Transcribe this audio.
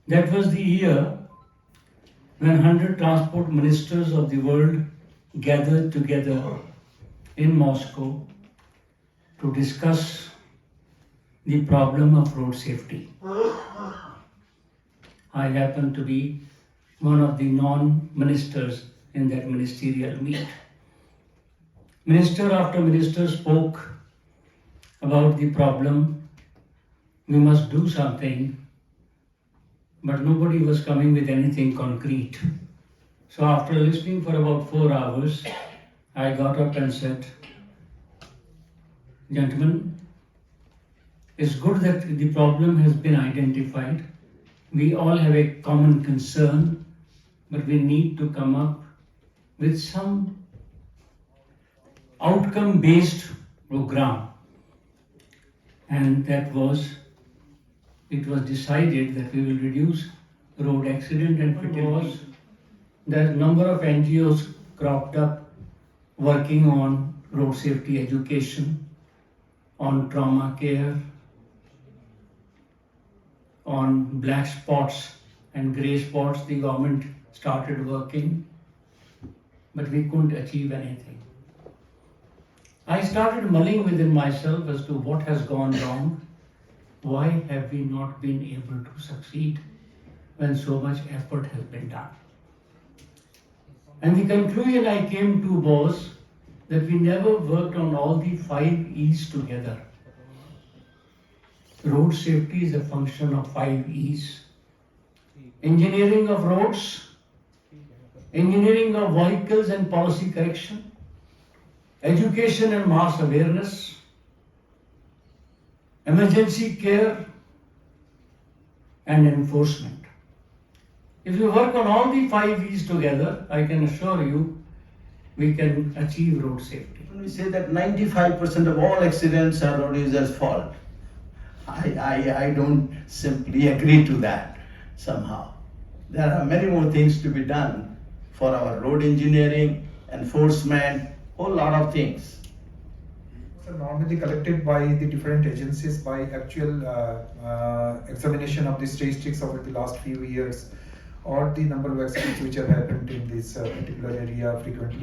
That was the year when 100 transport ministers of the world gathered together in Moscow to discuss the problem of road safety. I happen to be one of the non-ministers in that ministerial meet. Minister after minister spoke about the problem. We must do something, but nobody was coming with anything concrete. So after listening for about 4 hours, I got up and said, gentlemen, it's good that the problem has been identified. We all have a common concern, but we need to come up with some outcome-based program. And it was decided that we will reduce road accident and fatalities. The number of NGOs cropped up working on road safety education, on trauma care, on black spots and grey spots. The government started working, but we couldn't achieve anything. I started mulling within myself as to what has gone wrong. Why have we not been able to succeed when so much effort has been done? And the conclusion I came to was that we never worked on all the 5 E's together. Road safety is a function of 5 E's. Engineering of roads, engineering of vehicles and policy correction, education and mass awareness, emergency care, and enforcement. If you work on all the 5 E's together, I can assure you, we can achieve road safety. When we say that 95% of all accidents are road users' fault, I don't simply agree to that somehow. There are many more things to be done for our road engineering, enforcement, whole lot of things. So normally collected by the different agencies by actual examination of the statistics over the last few years, or the number of accidents which have happened in this particular area frequently.